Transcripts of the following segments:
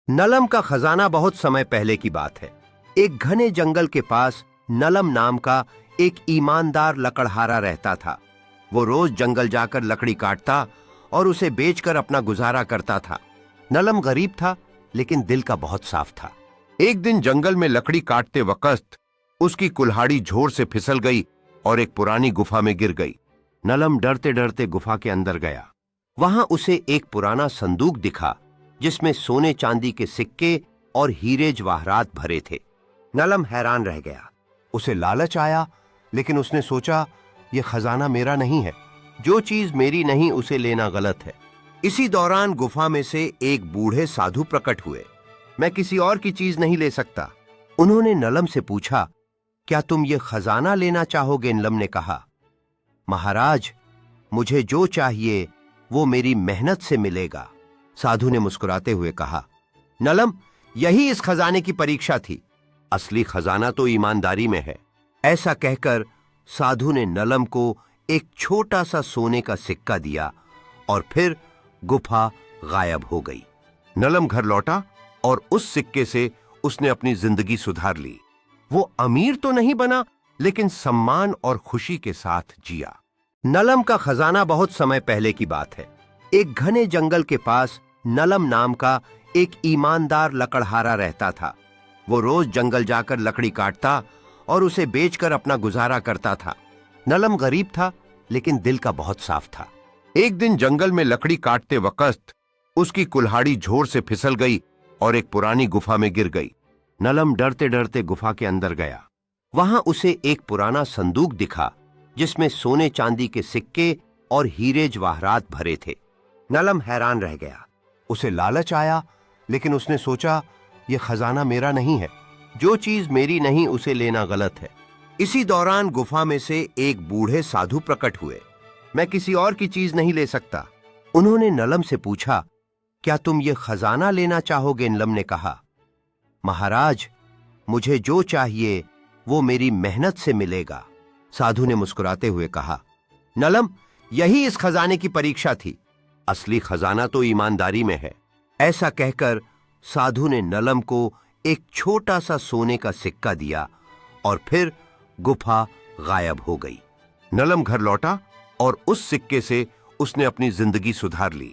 नलम का खजाना बहुत समय पहले की बात है। एक घने जंगल के पास नलम नाम का एक ईमानदार लकड़हारा रहता था। वो रोज जंगल जाकर लकड़ी काटता और उसे बेचकर अपना गुजारा करता था। नलम गरीब था, लेकिन दिल का बहुत साफ था। एक दिन जंगल में लकड़ी काटते वक्त उसकी कुल्हाड़ी झोर से फिसल गई और एक पुरानी गुफा में गिर गई। नलम डरते डरते गुफा के अंदर गया। वहां उसे एक पुराना संदूक दिखा जिसमें सोने चांदी के सिक्के और हीरे जवाहरात भरे थे। नलम हैरान रह गया। उसे लालच आया, लेकिन उसने सोचा, यह खजाना मेरा नहीं है। जो चीज मेरी नहीं उसे लेना गलत है। इसी दौरान गुफा में से एक बूढ़े साधु प्रकट हुए। मैं किसी और की चीज नहीं ले सकता। उन्होंने नलम से पूछा, क्या तुम ये खजाना लेना चाहोगे? नलम ने कहा, महाराज, मुझे जो चाहिए वो मेरी मेहनत से मिलेगा। साधु ने मुस्कुराते हुए कहा, नलम, यही इस खजाने की परीक्षा थी। असली खजाना तो ईमानदारी में है। ऐसा कहकर साधु ने नलम को एक छोटा सा सोने का सिक्का दिया और फिर गुफा गायब हो गई। नलम घर लौटा और उस सिक्के से उसने अपनी जिंदगी सुधार ली। वो अमीर तो नहीं बना, लेकिन सम्मान और खुशी के साथ जिया। नलम का खजाना बहुत समय पहले की बात है। एक घने जंगल के पास नलम नाम का एक ईमानदार लकड़हारा रहता था। वो रोज जंगल जाकर लकड़ी काटता और उसे बेचकर अपना गुजारा करता था। नलम गरीब था, लेकिन दिल का बहुत साफ था। एक दिन जंगल में लकड़ी काटते वक्त उसकी कुल्हाड़ी झोर से फिसल गई और एक पुरानी गुफा में गिर गई। नलम डरते डरते गुफा के अंदर गया। वहां उसे एक पुराना संदूक दिखा जिसमें सोने चांदी के सिक्के और हीरे जवाहरात भरे थे। नलम हैरान रह गया। उसे लालच आया, लेकिन उसने सोचा, यह खजाना मेरा नहीं है। जो चीज मेरी नहीं उसे लेना गलत है। इसी दौरान गुफा में से एक बूढ़े साधु प्रकट हुए। मैं किसी और की चीज नहीं ले सकता। उन्होंने नलम से पूछा, क्या तुम ये खजाना लेना चाहोगे? नलम ने कहा, महाराज, मुझे जो चाहिए वो मेरी मेहनत से मिलेगा। साधु ने मुस्कुराते हुए कहा, नलम, यही इस खजाने की परीक्षा थी। असली खजाना तो ईमानदारी में है। ऐसा कहकर साधु ने नलम को एक छोटा सा सोने का सिक्का दिया और फिर गुफा गायब हो गई। नलम घर लौटा और उस सिक्के से उसने अपनी जिंदगी सुधार ली।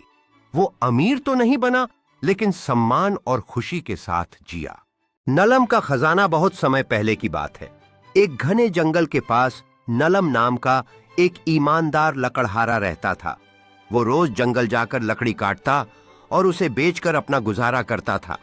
वो अमीर तो नहीं बना, लेकिन सम्मान और खुशी के साथ जिया। नलम का खजाना बहुत समय पहले की बात है। एक घने जंगल के पास नलम नाम का एक ईमानदार लकड़हारा रहता था। वो रोज जंगल जाकर लकड़ी काटता और उसे बेचकर अपना गुजारा करता था।